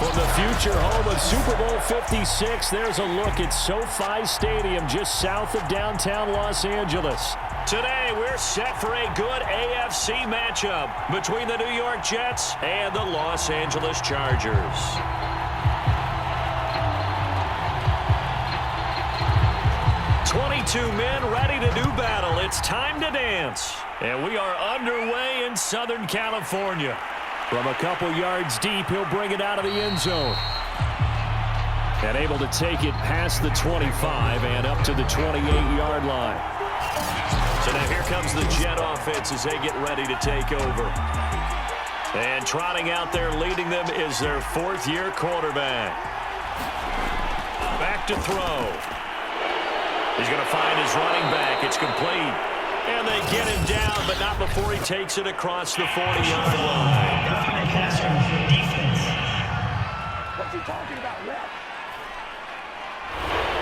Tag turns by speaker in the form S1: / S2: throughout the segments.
S1: From the future home of Super Bowl 56, there's a look at SoFi Stadium just south of downtown Los Angeles. Today, we're set for a good AFC matchup between the New York Jets and the Los Angeles Chargers. "22 men ready to do battle. It's time to dance." And we are underway in Southern California. From a couple yards deep, he'll bring it out of the end zone. And able to take it past the 25 and up to the 28-yard line. So now here comes the Jet offense as they get ready to take over. And trotting out there leading them is their fourth-year quarterback. Back to throw. He's going to find his running back. It's complete. And they get him down, but not before he takes it across the 40-yard line.
S2: What's he talking about, ref?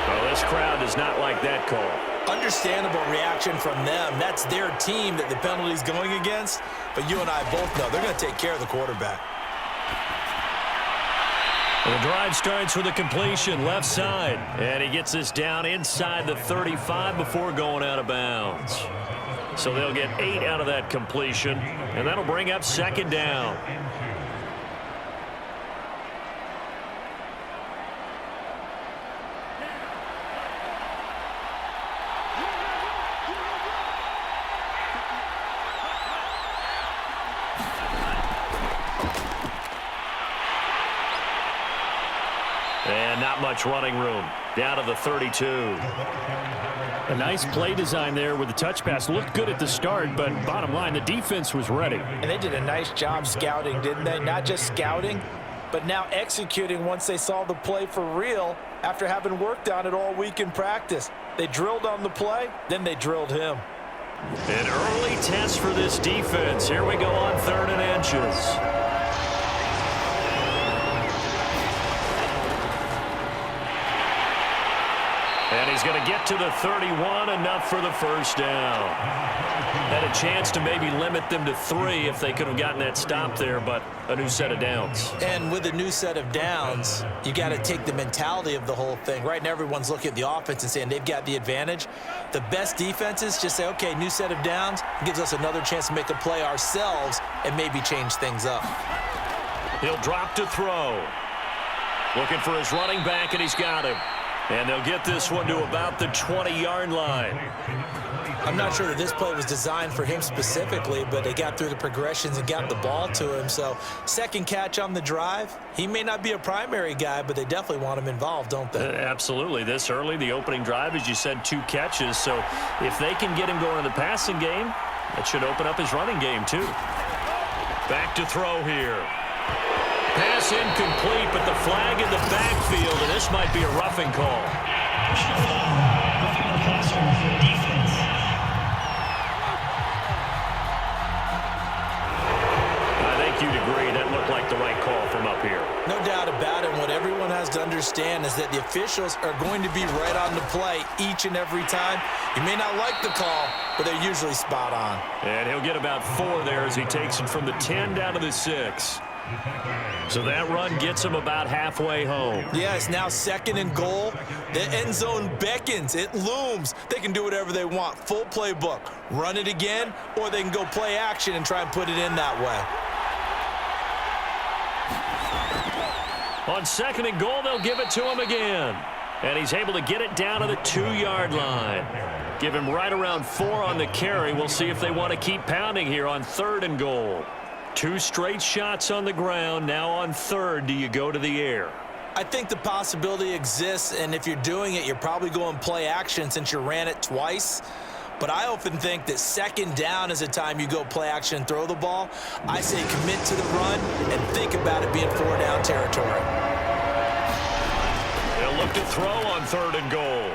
S1: Well, this crowd does not like that call.
S3: Understandable reaction from them. That's their team that the penalty's going against. But you and I both know they're going to take care of the quarterback.
S1: And the drive starts with a completion left side. And he gets this down inside the 35 before going out of bounds. So they'll get 8 out of that completion. And that'll bring up second down. And not much running room. Down to the 32. A nice play design there with the touch pass. Looked good at the start, but bottom line, the defense was ready.
S3: And they did a nice job scouting, didn't they? Not just scouting, but now executing once they saw the play for real after having worked on it all week in practice. They drilled on the play, then they drilled him.
S1: An early test for this defense. Here we go on 3rd and inches. And he's going to get to the 31, enough for the first down. Had a chance to maybe limit them to 3 if they could have gotten that stop there, but a new set of downs.
S3: And with a new set of downs, you got to take the mentality of the whole thing. Right now, everyone's looking at the offense and saying they've got the advantage. The best defenses just say, okay, new set of downs, gives us another chance to make a play ourselves and maybe change things up.
S1: He'll drop to throw. Looking for his running back, and he's got him. And they'll get this one to about the 20-yard line.
S3: I'm not sure that this play was designed for him specifically, but they got through the progressions and got the ball to him. So second catch on the drive. He may not be a primary guy, but they definitely want him involved, don't they?
S1: Absolutely. This early, the opening drive, as you said, 2 catches. So if they can get him going in the passing game, that should open up his running game too. Back to throw here. Pass incomplete, but the flag in the backfield, and this might be a roughing call. I think you'd agree that looked like the right call from up here.
S3: No doubt about it. What everyone has to understand is that the officials are going to be right on the play each and every time. You may not like the call, but they're usually spot on.
S1: And he'll get about 4 there as he takes it from the 10 down to the 6. So that run gets him about halfway home.
S3: Yeah, it's now 2nd and goal. The end zone beckons. It looms. They can do whatever they want. Full playbook. Run it again, or they can go play action and try and put it in that
S1: way. On 2nd and goal, they'll give it to him again. And he's able to get it down to the 2-yard line. Give him right around 4 on the carry. We'll see if they want to keep pounding here on 3rd and goal. 2 straight shots on the ground. Now on 3rd, do you go to the air?
S3: I think the possibility exists, and if you're doing it, you're probably going play action since you ran it twice. But I often think that 2nd down is a time you go play action and throw the ball. I say commit to the run and think about it being 4-down territory.
S1: They'll look to throw on 3rd and goal.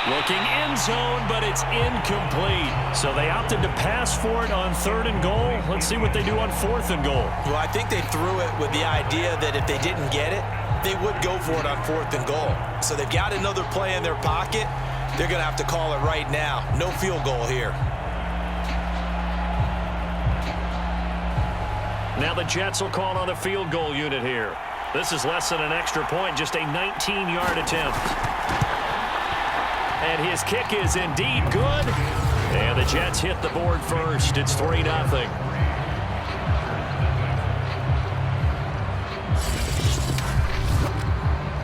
S1: Looking end zone, but it's incomplete. So they opted to pass for it on 3rd and goal. Let's see what they do on 4th and goal.
S3: Well, I think they threw it with the idea that if they didn't get it, they would go for it on 4th and goal. So they've got another play in their pocket. They're going to have to call it right now. No field goal here.
S1: Now the Jets will call on the field goal unit here. This is less than an extra point, just a 19-yard attempt. And his kick is indeed good. And the Jets hit the board first. It's 3-0.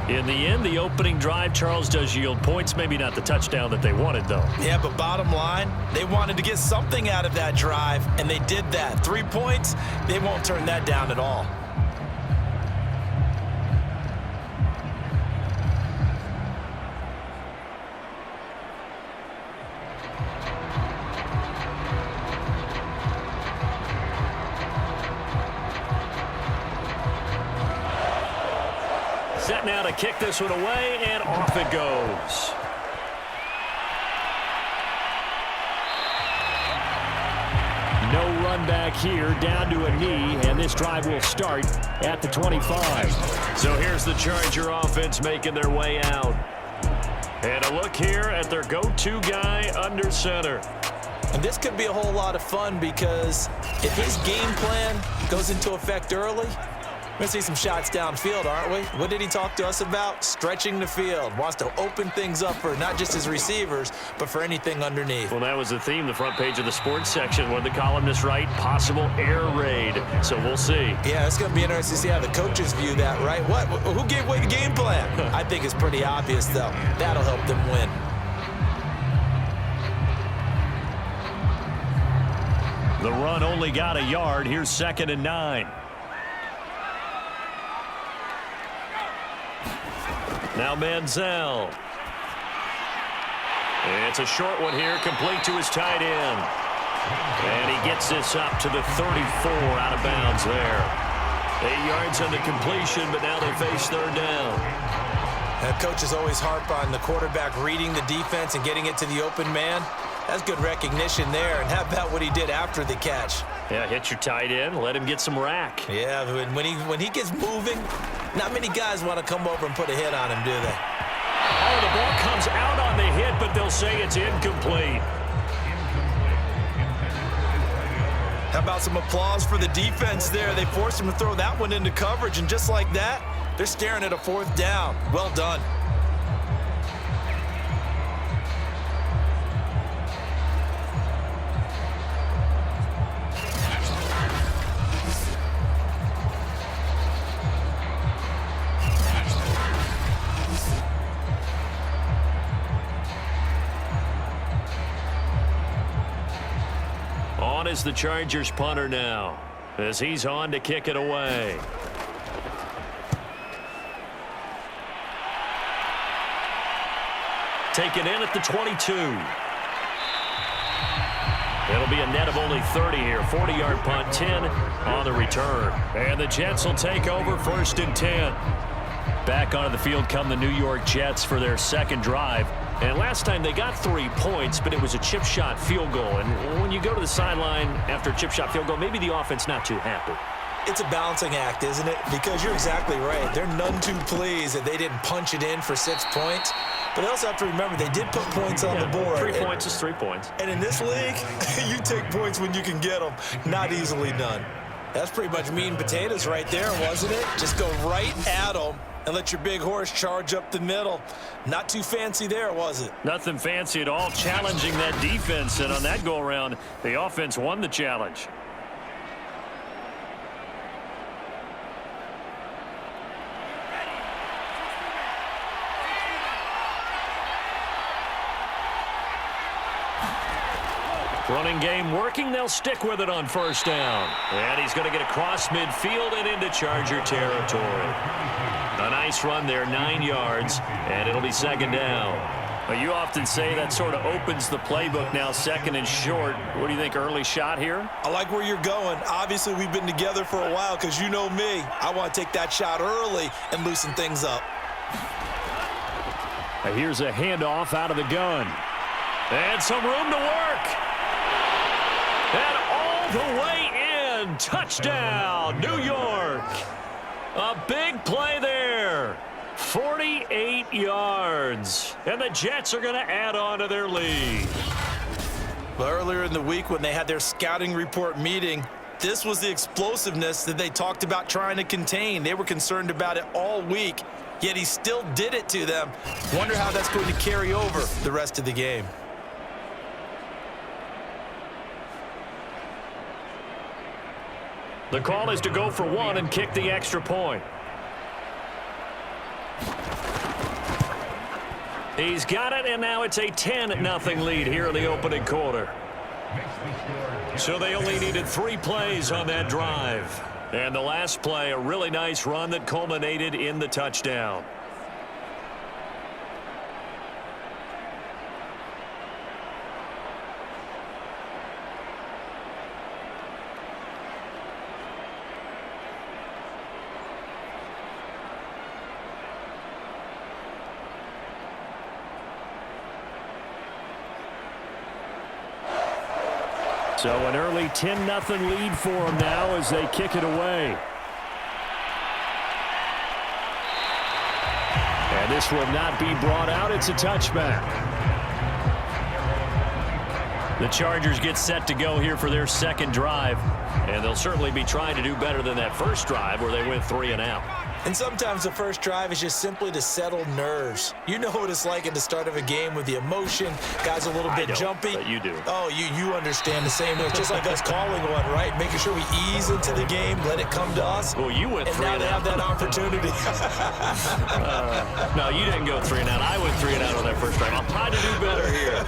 S1: In the end, the opening drive, Charles, does yield points. Maybe not the touchdown that they wanted, though.
S3: Yeah, but bottom line, they wanted to get something out of that drive, and they did that. 3 points, they won't turn that down at all.
S1: Set now to kick this one away, and off it goes. No run back here, down to a knee, and this drive will start at the 25. So here's the Charger offense making their way out. And a look here at their go-to guy under center.
S3: And this could be a whole lot of fun because if his game plan goes into effect early, we're going to see some shots downfield, aren't we? What did he talk to us about? Stretching the field. Wants to open things up for not just his receivers, but for anything underneath.
S1: Well, that was the theme, the front page of the sports section. What did the columnists write? Possible air raid. So we'll see. Yeah,
S3: it's going to be interesting to see how the coaches view that, right? What? Who gave away the game plan? I think it's pretty obvious, though. That'll help them win.
S1: The run only got a yard. Here's 2nd and 9. Now Manziel. It's a short one here, complete to his tight end. And he gets this up to the 34, out of bounds there. 8 yards on the completion, but now they face 3rd down.
S3: Coaches always harp on the quarterback reading the defense and getting it to the open man. That's good recognition there. And how about what he did after the catch?
S1: Yeah, hit your tight end, let him get some rack.
S3: Yeah, when he gets moving, not many guys want to come over and put a hit on him, do they?
S1: Oh, the ball comes out on the hit, but they'll say it's incomplete.
S3: How about some applause for the defense there? They forced him to throw that one into coverage, and just like that, they're staring at a 4th down. Well done.
S1: On is the Chargers punter now, as he's on to kick it away. Taken in at the 22. It'll be a net of only 30 here. 40-yard punt, 10 on the return. And the Jets will take over 1st and 10. Back onto the field come the New York Jets for their 2nd drive. And last time they got 3 points, but it was a chip shot field goal. And when you go to the sideline after a chip shot field goal, maybe the offense not too happy.
S3: It's a balancing act, isn't it? Because you're exactly right. They're none too pleased that they didn't punch it in for 6 points. But they also have to remember they did put points on the board.
S1: 3 points is 3 points.
S3: And in this league, you take points when you can get them. Not easily done. That's pretty much meat and potatoes right there, wasn't it? Just go right at them and let your big horse charge up the middle. Not too fancy there, was it?
S1: Nothing fancy at all, challenging that defense. And on that go-around, the offense won the challenge. Running game working. They'll stick with it on 1st down. And he's going to get across midfield and into Charger territory. A nice run there, 9 yards, and it'll be 2nd down. Well, you often say that sort of opens the playbook now, 2nd and short. What do you think, early shot here?
S3: I like where you're going. Obviously, we've been together for a while because you know me. I want to take that shot early and loosen things up.
S1: Here's a handoff out of the gun. And some room to work. And all the way in. Touchdown, New York. A big play there. 48 yards. And the Jets are going to add on to their lead.
S3: Well, earlier in the week when they had their scouting report meeting, This was the explosiveness that they talked about trying to contain. They were concerned about it all week, yet he still did it to them. Wonder how that's going to carry over the rest of the game.
S1: The call is to go for one and kick the extra point. He's got it, and now it's a 10-0 lead here in the opening quarter. So they only needed 3 plays on that drive. And the last play, a really nice run that culminated in the touchdown. So an early 10-0 lead for them now as they kick it away. And this will not be brought out. It's a touchback. The Chargers get set to go here for their second drive. And they'll certainly be trying to do better than that first drive where they went 3 and out.
S3: And sometimes the first drive is just simply to settle nerves. You know what it's like at the start of a game with the emotion. Guys a little bit jumpy.
S1: But you do.
S3: Oh, you understand the same way. It's just like us calling one, right? Making sure we ease into the game, let it come to us.
S1: Well, you went 3
S3: and out. And now they have that opportunity.
S1: No, you didn't go 3 and out. I went 3 and out on that first drive. I'll try to do better here.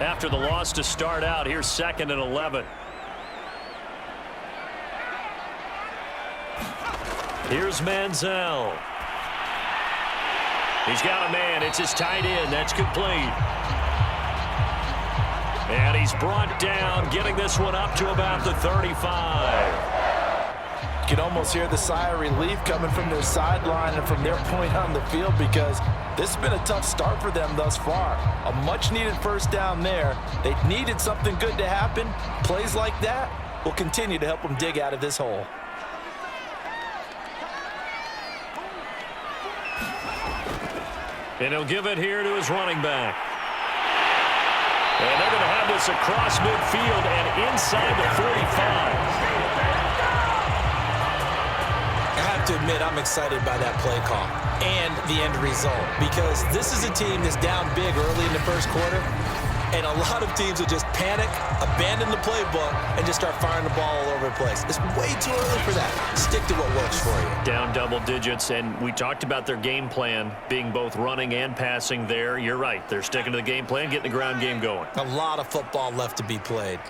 S1: After the loss to start out, here's 2nd and 11. Here's Manziel. He's got a man. It's his tight end. That's complete. And he's brought down, getting this one up to about the 35.
S4: You can almost hear the sigh of relief coming from their sideline and from their point on the field because this has been a tough start for them thus far. A much-needed first down there. They needed something good to happen. Plays like that will continue to help them dig out of this hole.
S1: And he'll give it here to his running back. And they're going to have this across midfield and inside the 45.
S3: I have to admit, I'm excited by that play call and the end result because this is a team that's down big early in the first quarter, and a lot of teams will just panic, abandon the playbook, and just start firing the ball all over the place. It's way too early for that. Stick to what works for you.
S1: Down double digits, and we talked about their game plan being both running and passing there. You're right. They're sticking to the game plan, getting the ground game going.
S3: A lot of football left to be played.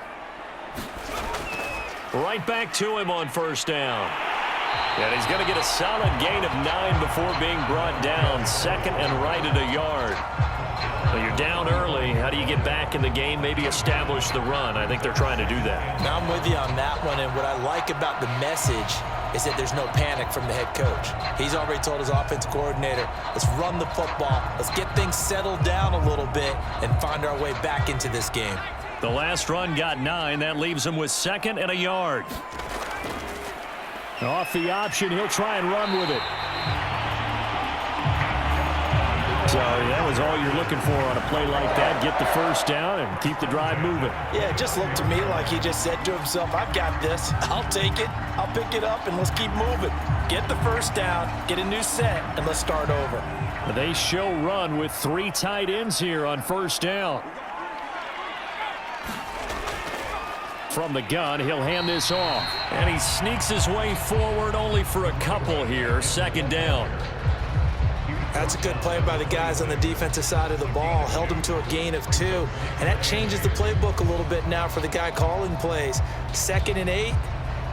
S1: Right back to him on first down. And he's going to get a solid gain of 9 before being brought down. 2nd and right at a yard. Well, you're down early. How do you get back in the game? Maybe establish the run. I think they're trying to do that.
S3: Now I'm with you on that one, and what I like about the message is that there's no panic from the head coach. He's already told his offensive coordinator, let's run the football, let's get things settled down a little bit and find our way back into this game.
S1: The last run got 9. That leaves him with 2nd and a yard. Off the option, he'll try and run with it. So that was all you're looking for on a play like that. Get the first down and keep the drive moving.
S4: Yeah, it just looked to me like he just said to himself, I've got this. I'll take it. I'll pick it up, and let's keep moving. Get the first down, get a new set, and let's start over.
S1: They show run with 3 tight ends here on first down. From the gun, he'll hand this off. And he sneaks his way forward only for a couple here. 2nd down.
S3: That's a good play by the guys on the defensive side of the ball. Held him to a gain of 2. And that changes the playbook a little bit now for the guy calling plays. 2nd and 8.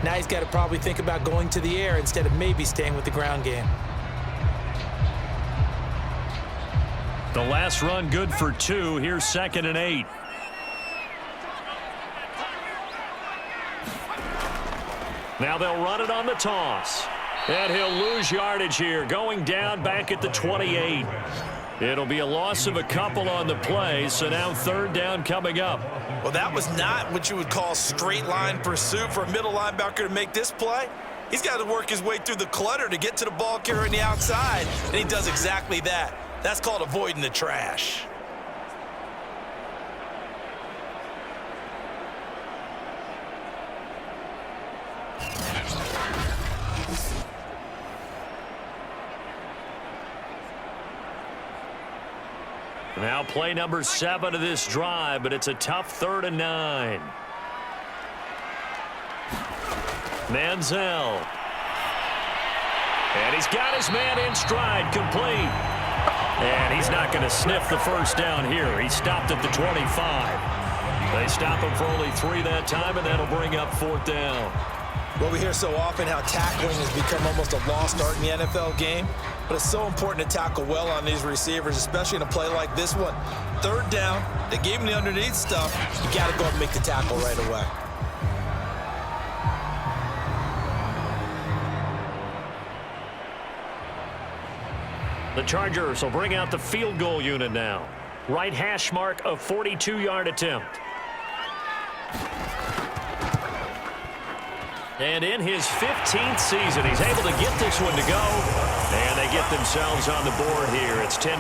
S3: Now he's got to probably think about going to the air instead of maybe staying with the ground game.
S1: The last run good for 2. Here's 2nd and 8. Now they'll run it on the toss. And he'll lose yardage here, going down back at the 28. It'll be a loss of a couple on the play, so now third down coming up.
S3: Well, that was not what you would call straight line pursuit for a middle linebacker to make this play. He's got to work his way through the clutter to get to the ball carrier on the outside, and he does exactly that. That's called avoiding the trash.
S1: Now play number 7 of this drive, but it's a tough 3rd and 9. Manziel. And he's got his man in stride, complete. And he's not going to sniff the first down here. He stopped at the 25. They stop him for only 3 that time, and that'll bring up 4th down.
S3: Well, we hear so often how tackling has become almost a lost art in the NFL game, but it's so important to tackle well on these receivers, especially in a play like this one. 3rd down, they gave him the underneath stuff. You got to go and make the tackle right away.
S1: The Chargers will bring out the field goal unit now. Right hash mark, a 42-yard attempt. And in his 15th season, he's able to get this one to go. And they get themselves on the board here. It's 10-3.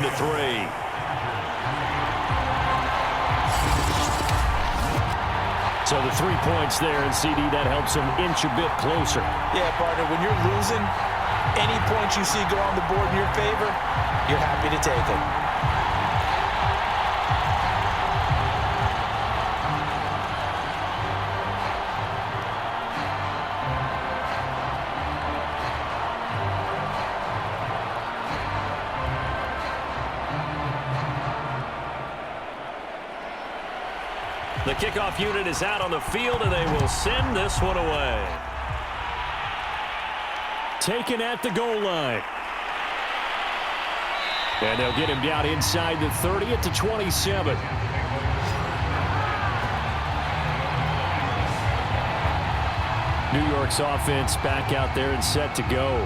S1: So the 3 points there, and CD, that helps them inch a bit closer.
S3: Yeah, partner, when you're losing, any points you see go on the board in your favor, you're happy to take it.
S1: The kickoff unit is out on the field, and they will send this one away. Taken at the goal line. And they'll get him down inside the 30 at the 27. New York's offense back out there and set to go.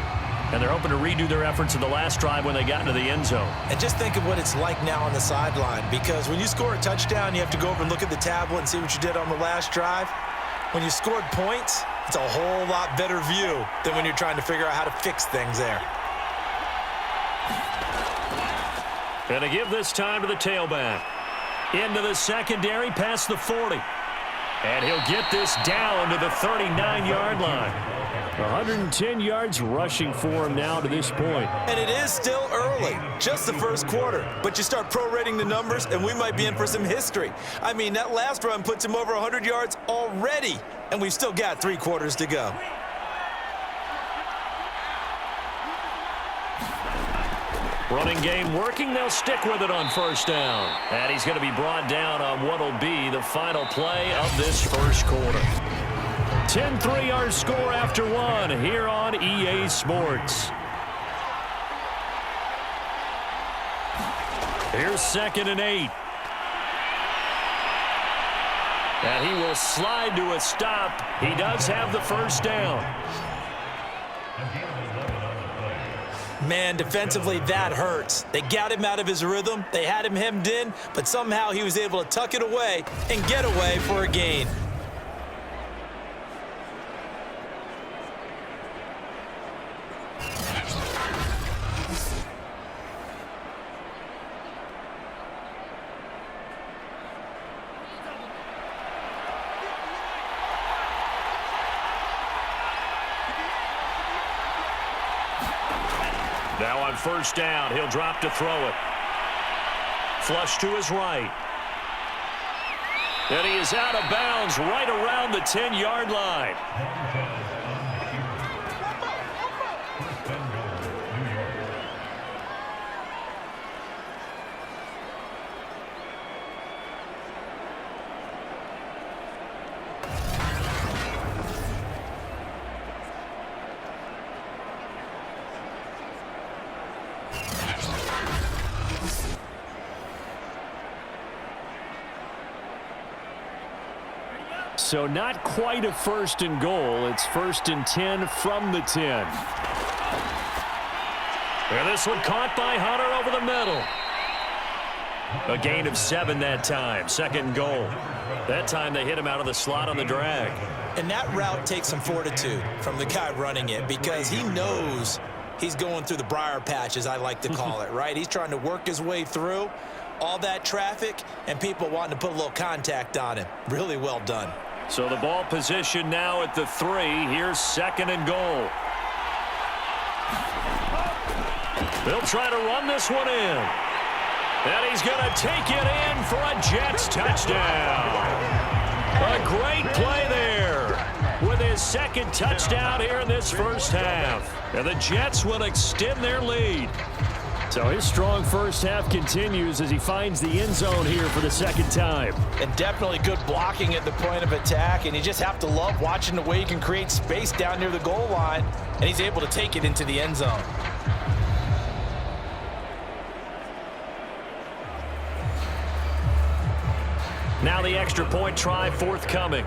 S1: And they're hoping to redo their efforts in the last drive when they got into the end zone.
S3: And just think of what it's like now on the sideline, because when you score a touchdown, you have to go over and look at the tablet and see what you did on the last drive. When you scored points, it's a whole lot better view than when you're trying to figure out how to fix things there.
S1: And to give this time to the tailback. Into the secondary, past the 40. And he'll get this down to the 39-yard line. 110 yards rushing for him now to this point.
S3: And it is still early, just the first quarter. But you start prorating the numbers, and we might be in for some history. I mean, that last run puts him over 100 yards already, and we've still got 3 quarters to go.
S1: Running game working. They'll stick with it on first down. And he's going to be brought down on what will be the final play of this first quarter. 10-3 our score after 1 here on EA Sports. Here's 2nd and 8. And he will slide to a stop. He does have the first down.
S3: Man, defensively, that hurts. They got him out of his rhythm. They had him hemmed in, but somehow he was able to tuck it away and get away for a gain.
S1: Now on first down, he'll drop to throw it. Flush to his right. And he is out of bounds right around the 10-yard line. So not quite a 1st and goal. It's 1st and 10 from the 10. And this one caught by Hunter over the middle. A gain of 7 that time. Second and goal. That time they hit him out of the slot on the drag.
S3: And that route takes some fortitude from the guy running it because he knows he's going through the briar patch, as I like to call it, right? He's trying to work his way through all that traffic and people wanting to put a little contact on him. Really well done.
S1: So the ball position now at the 3. Here's second and goal. They'll try to run this one in. And he's going to take it in for a Jets touchdown. A great play there with his second touchdown here in this first half. And the Jets will extend their lead. So his strong first half continues as he finds the end zone here for the second time.
S4: And definitely good blocking at the point of attack, and you just have to love watching the way he can create space down near the goal line, and he's able to take it into the end zone.
S1: Now the extra point try forthcoming.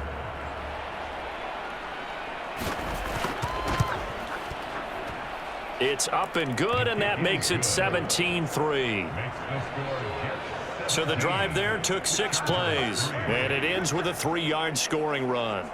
S1: It's up and good, and that makes it 17-3. So the drive there took 6 plays, and it ends with a 3-yard scoring run.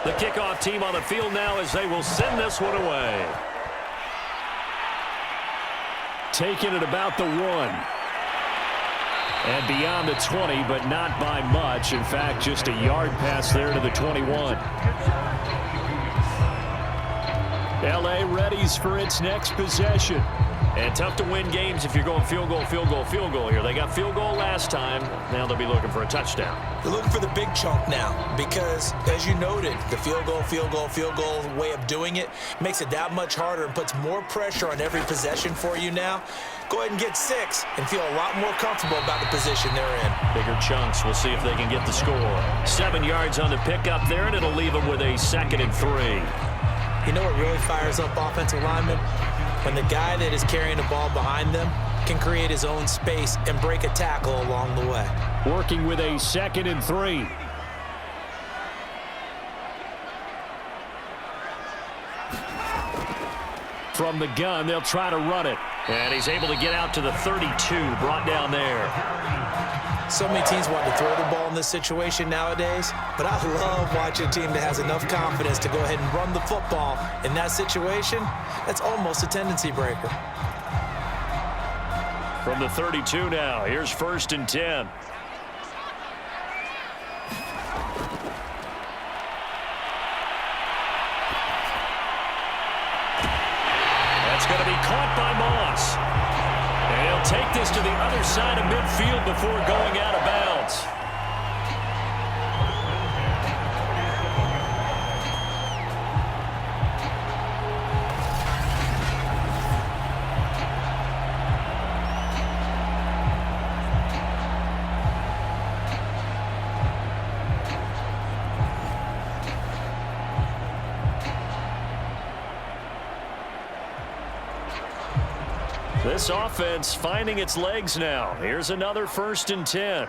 S1: The kickoff team on the field now as they will send this one away. Taking it about the 1. And beyond the 20, but not by much. In fact, just a yard pass there to the 21. L.A. readies for its next possession. And tough to win games if you're going field goal, field goal, field goal here. They got field goal last time. Now they'll be looking for a touchdown.
S3: They're looking for the big chunk now because, as you noted, the field goal, field goal, field goal way of doing it makes it that much harder and puts more pressure on every possession for you now. Go ahead and get 6 and feel a lot more comfortable about the position they're in.
S1: Bigger chunks. We'll see if they can get the score. 7 yards on the pickup there, and it'll leave them with a 2nd and 3.
S3: You know what really fires up offensive linemen? When the guy that is carrying the ball behind them can create his own space and break a tackle along the way.
S1: Working with a 2nd and 3. From the gun, they'll try to run it. And he's able to get out to the 32, brought down there.
S3: So many teams want to throw the ball in this situation nowadays, but I love watching a team that has enough confidence to go ahead and run the football in that situation. That's almost a tendency breaker.
S1: From the 32 now, here's 1st and 10. That's going to be caught by Moss. And he'll take this to the other side of midfield before going out of bounds. This offense finding its legs now. Here's another 1st and 10.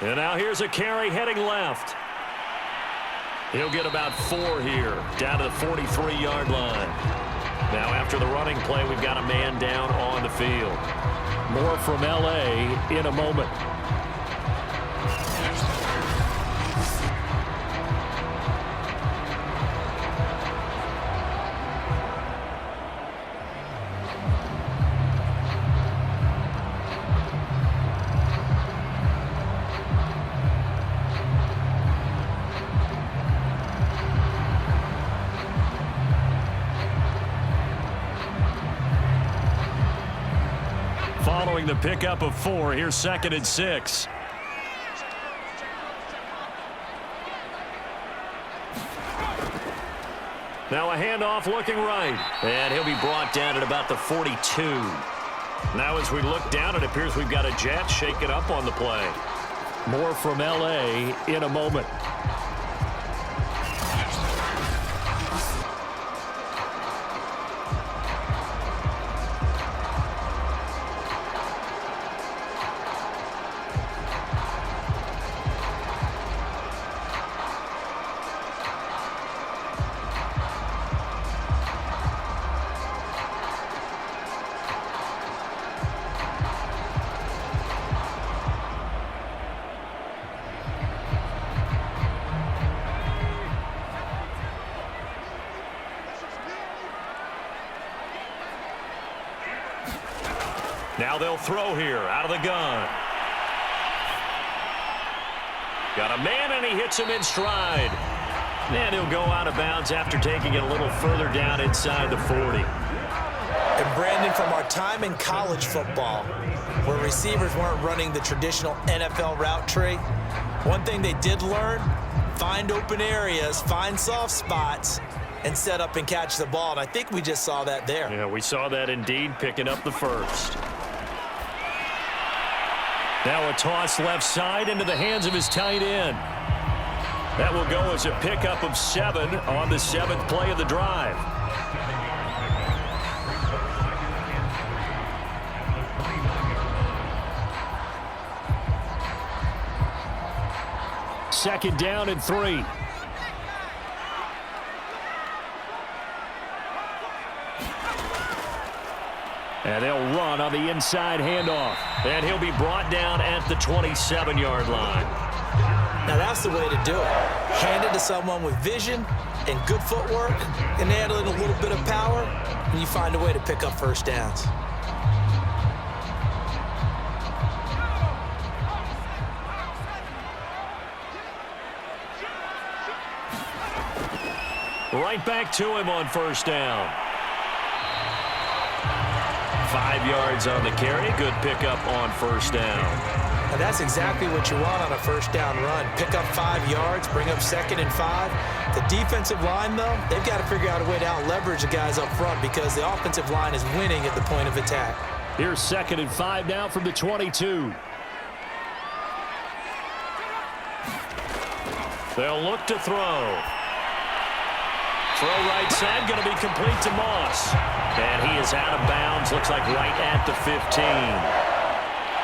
S1: And now here's a carry heading left. He'll get about 4 here, down to the 43-yard line. Now after the running play, we've got a man down on the field. More from L.A. in a moment. Following the pickup of 4, here's 2nd and 6. Now a handoff looking right. And he'll be brought down at about the 42. Now as we look down, it appears we've got a jet shaking up on the play. More from L.A. in a moment. Now they'll throw here out of the gun. Got a man, and he hits him in stride. And he'll go out of bounds after taking it a little further down inside the 40.
S3: And Brandon, from our time in college football, where receivers weren't running the traditional NFL route tree, one thing they did learn, find open areas, find soft spots, and set up and catch the ball. And I think we just saw that there.
S1: Yeah, we saw that indeed, picking up the first. Now a toss left side into the hands of his tight end. That will go as a pickup of 7 on the 7th play of the drive. Second down and 3. And they'll run on the inside handoff. And he'll be brought down at the 27-yard line.
S3: Now that's the way to do it. Hand it to someone with vision and good footwork, and add in a little bit of power, and you find a way to pick up first downs.
S1: Right back to him on first down. 5 yards on the carry. Good pickup on first down.
S3: And that's exactly what you want on a first down run. Pick up 5 yards, bring up 2nd and 5. The defensive line, though, they've got to figure out a way to out-leverage the guys up front because the offensive line is winning at the point of attack.
S1: Here's 2nd and 5 now from the 22. They'll look to throw. Throw right side, going to be complete to Moss. And he is out of bounds, looks like right at the 15.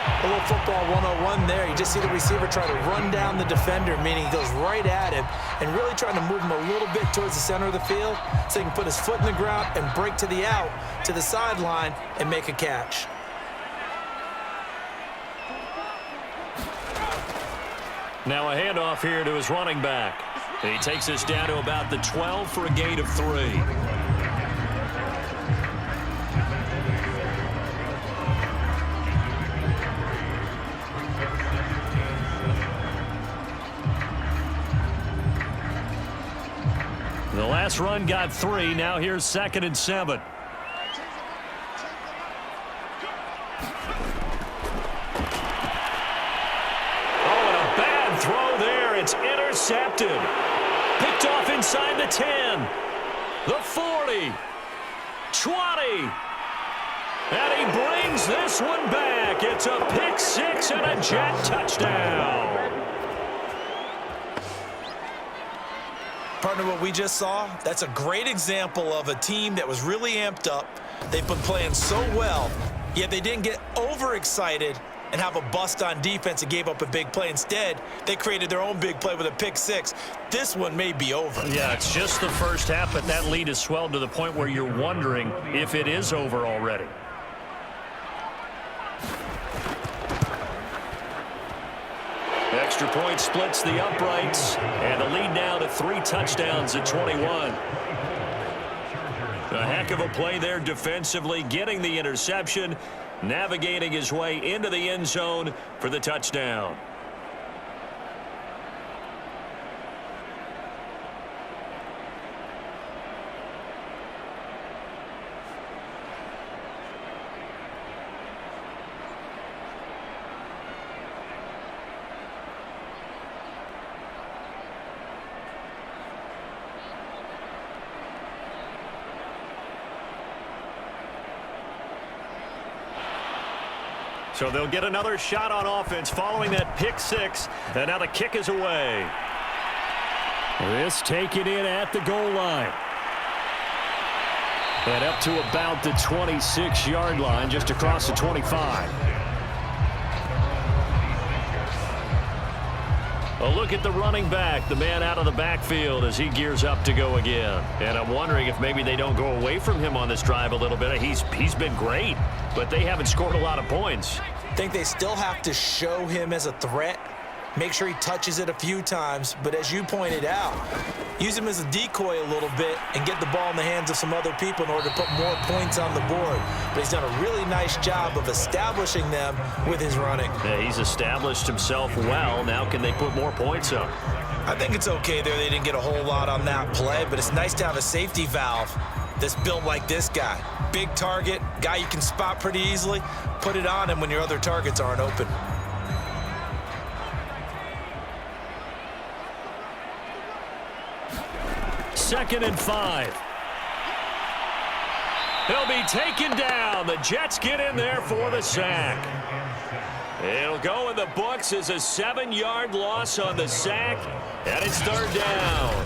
S3: A little football 101 there. You just see the receiver try to run down the defender, meaning he goes right at him and really trying to move him a little bit towards the center of the field so he can put his foot in the ground and break to the out, to the sideline, and make a catch.
S1: Now a handoff here to his running back. And he takes us down to about the 12 for a gain of 3. The last run got 3. Now here's 2nd and 7. It's intercepted. Picked off inside the 10. The 40. 20. And he brings this one back. It's a pick 6 and a jet touchdown.
S3: Partner, what we just saw, that's a great example of a team that was really amped up. They've been playing so well, yet they didn't get overexcited and have a bust on defense and gave up a big play. Instead, they created their own big play with a pick 6. This one may be over.
S1: Yeah, it's just the first half, but that lead has swelled to the point where you're wondering if it is over already. Extra point splits the uprights, and the lead now to 3 touchdowns at 21. A heck of a play there defensively, getting the interception, navigating his way into the end zone for the touchdown. So they'll get another shot on offense following that pick six. And now the kick is away. This taken in at the goal line. And up to about the 26-yard line, just across the 25. A look at the running back, the man out of the backfield as he gears up to go again. And I'm wondering if maybe they don't go away from him on this drive a little bit. He's been great, but they haven't scored a lot of points.
S3: I think they still have to show him as a threat. Make sure he touches it a few times, but as you pointed out, use him as a decoy a little bit and get the ball in the hands of some other people in order to put more points on the board. But he's done a really nice job of establishing them with his running.
S1: Yeah, he's established himself well. Now can they put more points up?
S3: I think it's okay there. They didn't get a whole lot on that play, but it's nice to have a safety valve that's built like this guy. Big target, guy you can spot pretty easily. Put it on him when your other targets aren't open.
S1: Second and 5. He'll be taken down. The Jets get in there for the sack. It'll go in the books as a 7-yard loss on the sack, and it's third down.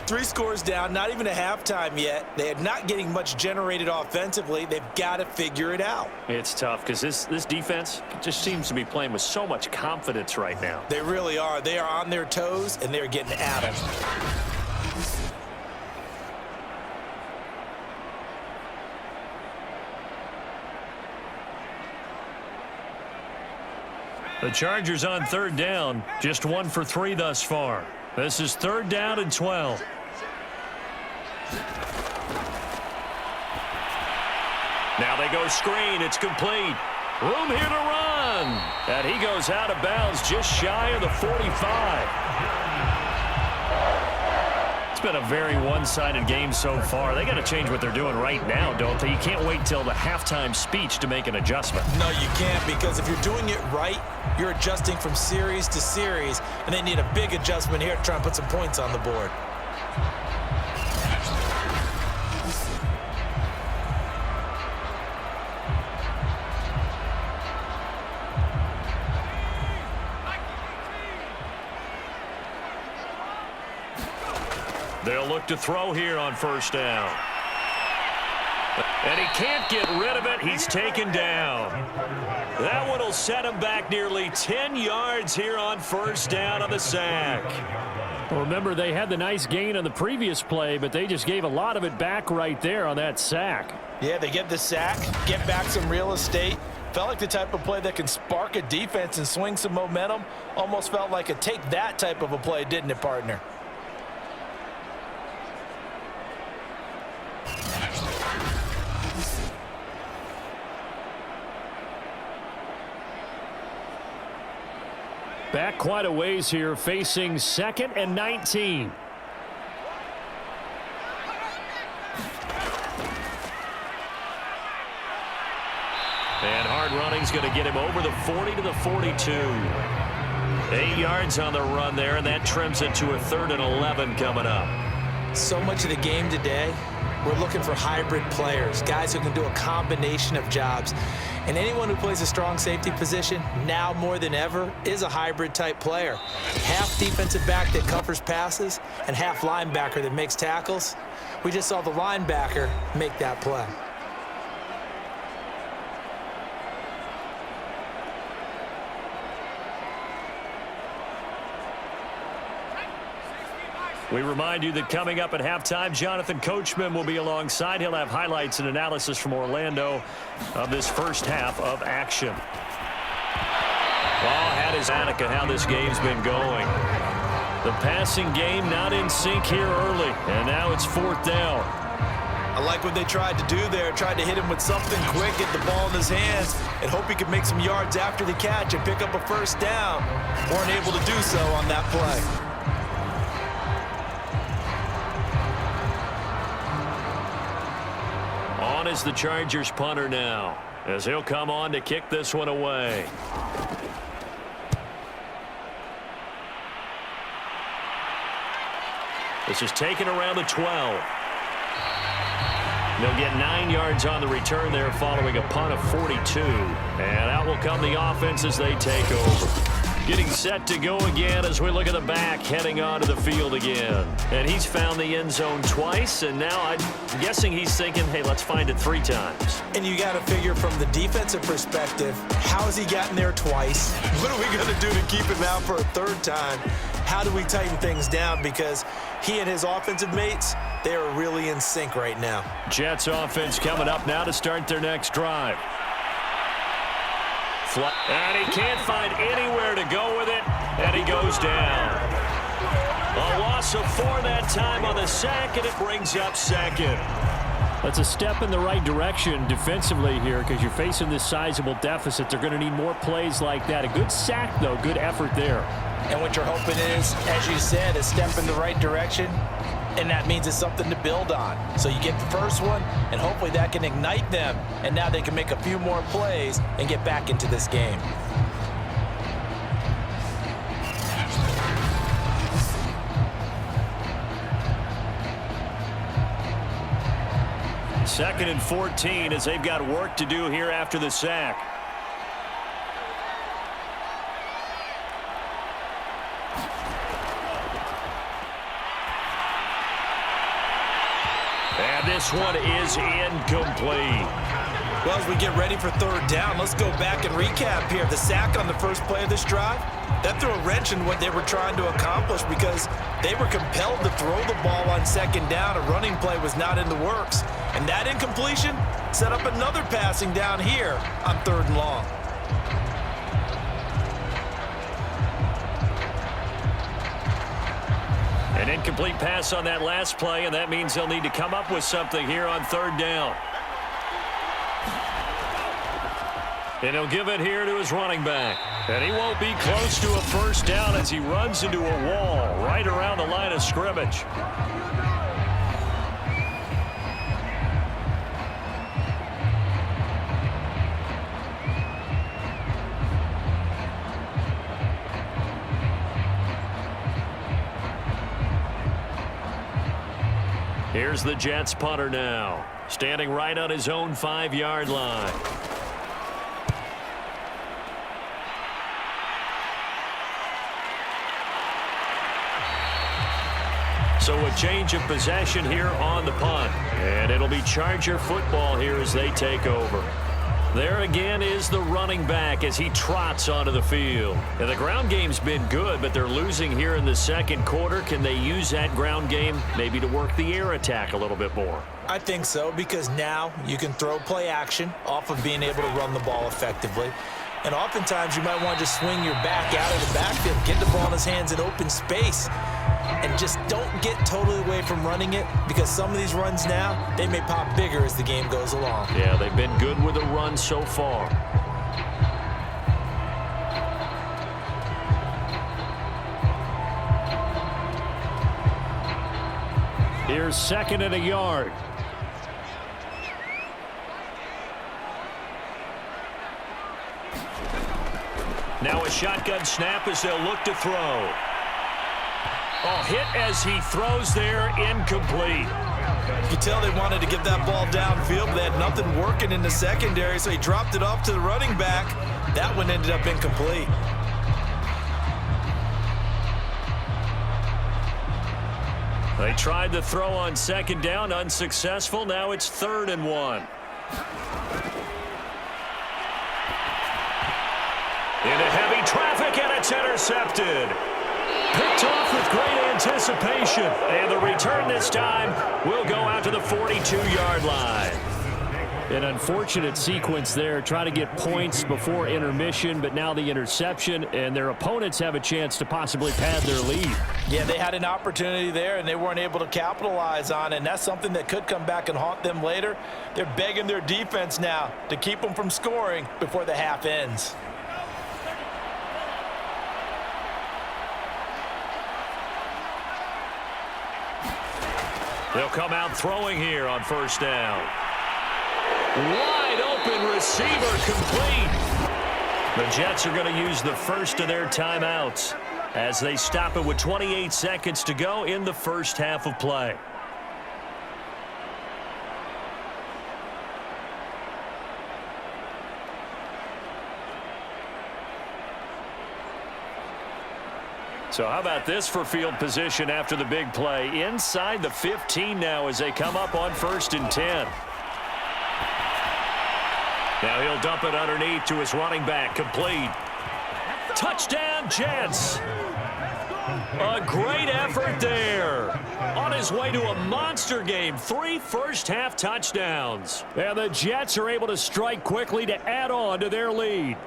S3: 3 scores down, not even a halftime yet. They are not getting much generated offensively. They've got to figure it out.
S1: It's tough because this defense just seems to be playing with so much confidence right now.
S3: They really are. They are on their toes, and they're getting at them.
S1: The Chargers on third down, just 1 for 3 thus far. This is third down and 12. Now they go screen. It's complete. Room here to run. And he goes out of bounds just shy of the 45. It's been a very one-sided game so far. They got to change what they're doing right now, don't they? You can't wait till the halftime speech to make an adjustment.
S3: No, you can't, because if you're doing it right, you're adjusting from series to series, and they need a big adjustment here to try and put some points on the board.
S1: They'll look to throw here on first down. And he can't get rid of it. He's taken down. That one will set him back nearly 10 yards here on first down on the sack. Well, remember, they had the nice gain on the previous play, but they just gave a lot of it back right there on that sack.
S3: Yeah, they get the sack, get back some real estate. Felt like the type of play that can spark a defense and swing some momentum. Almost felt like a take that type of a play, didn't it, partner?
S1: Back quite a ways here, facing 2nd and 19. And hard running's going to get him over the 40 to the 42. 8 yards on the run there, and that trims it to a 3rd and 11 coming up.
S3: So much of the game today, we're looking for hybrid players, guys who can do a combination of jobs. And anyone who plays a strong safety position, now more than ever, is a hybrid type player. Half defensive back that covers passes and half linebacker that makes tackles. We just saw the linebacker make that play.
S1: We remind you that coming up at halftime, Jonathan Coachman will be alongside. He'll have highlights and analysis from Orlando of this first half of action. Well, how does Anika, how this game's been going? The passing game not in sync here early, and now it's 4th down.
S3: I like what they tried to do there, tried to hit him with something quick, get the ball in his hands, and hope he could make some yards after the catch and pick up a first down. Weren't able to do so on that play.
S1: On is the Chargers punter now, as he'll come on to kick this one away. This is taken around the 12. They'll get 9 yards on the return there following a punt of 42. And out will come the offense as they take over. Getting set to go again as we look at the back heading onto the field again. And he's found the end zone twice, and now I'm guessing he's thinking, hey, let's find it 3 times.
S3: And you got to figure from the defensive perspective, how has he gotten there twice? What are we going to do to keep him out for a 3rd time? How do we tighten things down? Because he and his offensive mates, they are really in sync right now.
S1: Jets offense coming up now to start their next drive. And he can't find anywhere to go with it, and he goes down. A loss of 4 that time on the sack, and it brings up 2nd. That's a step in the right direction defensively here because you're facing this sizable deficit. They're going to need more plays like that. A good sack, though. Good effort there.
S3: And what you're hoping is, as you said, a step in the right direction, and that means it's something to build on. So you get the first one, and hopefully that can ignite them, and now they can make a few more plays and get back into this game.
S1: Second and 14 as they've got work to do here after the sack. And this one is incomplete.
S3: Well, as we get ready for 3rd down, let's go back and recap here. The sack on the first play of this drive, that threw a wrench in what they were trying to accomplish because they were compelled to throw the ball on 2nd down. A running play was not in the works. And that incompletion set up another passing down here on 3rd and long.
S1: An incomplete pass on that last play, and that means they'll need to come up with something here on 3rd down. And he'll give it here to his running back. And he won't be close to a 1st down as he runs into a wall right around the line of scrimmage. Here's the Jets punter now, standing right on his own 5-yard line. So a change of possession here on the punt. And it'll be Charger football here as they take over. There again is the running back as he trots onto the field. And the ground game's been good, but they're losing here in the 2nd quarter. Can they use that ground game maybe to work the air attack a little bit more?
S3: I think so, because now you can throw play action off of being able to run the ball effectively. And oftentimes you might want to just swing your back out of the backfield, get the ball in his hands in open space, and just don't get totally away from running it, because some of these runs now, they may pop bigger as the game goes along.
S1: Yeah, they've been good with the run so far. Here's 2nd and a yard. Now a shotgun snap as they'll look to throw. Oh, hit as he throws there, incomplete.
S3: You can tell they wanted to get that ball downfield, but they had nothing working in the secondary, so he dropped it off to the running back. That one ended up incomplete.
S1: They tried to throw on 2nd down, unsuccessful. Now it's 3rd and 1. Into heavy traffic, and it's intercepted. Picked off with great anticipation. And the return this time will go out to the 42-yard line. An unfortunate sequence there, trying to get points before intermission, but now the interception, and their opponents have a chance to possibly pad their lead.
S3: Yeah, they had an opportunity there, and they weren't able to capitalize on it, and that's something that could come back and haunt them later. They're begging their defense now to keep them from scoring before the half ends.
S1: They'll come out throwing here on 1st down. Wide open receiver, complete. The Jets are going to use the first of their timeouts as they stop it with 28 seconds to go in the first half of play. So how about this for field position after the big play? Inside the 15 now as they come up on 1st and 10. Now he'll dump it underneath to his running back. Complete. Touchdown, Jets. A great effort there. On his way to a monster game. 3 first-half touchdowns. And the Jets are able to strike quickly to add on to their lead.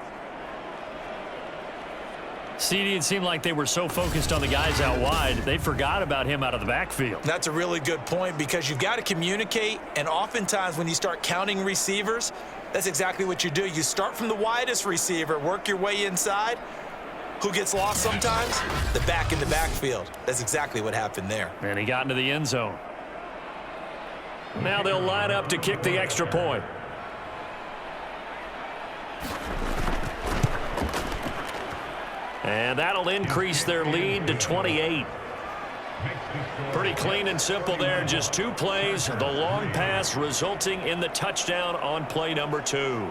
S1: CD, it seemed like they were so focused on the guys out wide, they forgot about him out of the backfield.
S3: That's a really good point because you've got to communicate, and oftentimes when you start counting receivers, that's exactly what you do. You start from the widest receiver, work your way inside. Who gets lost sometimes? The back in the backfield. That's exactly what happened there.
S1: And he got into the end zone. Now they'll line up to kick the extra point. And that'll increase their lead to 28. Pretty clean and simple there. Just 2 plays. The long pass resulting in the touchdown on play number 2.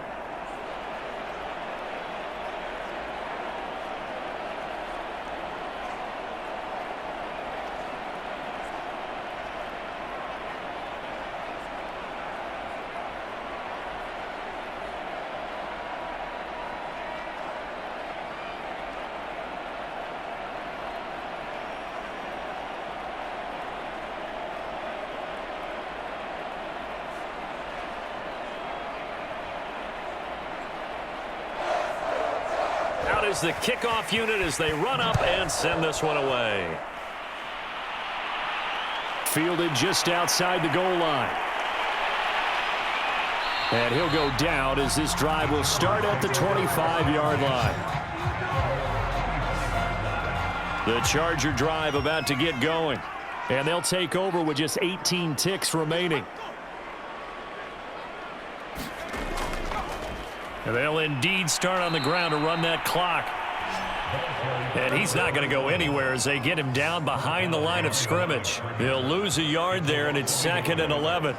S1: Is the kickoff unit as they run up and send this one away. Fielded just outside the goal line. And he'll go down as this drive will start at the 25-yard line. The Charger drive about to get going. And they'll take over with just 18 ticks remaining. And they'll indeed start on the ground to run that clock. And he's not going to go anywhere as they get him down behind the line of scrimmage. He'll lose a yard there, and it's 2nd and 11.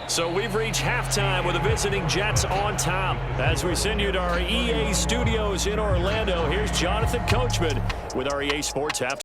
S1: So we've reached halftime with the visiting Jets on top. As we send you to our EA studios in Orlando, here's Jonathan Coachman with our EA Sports Halftime.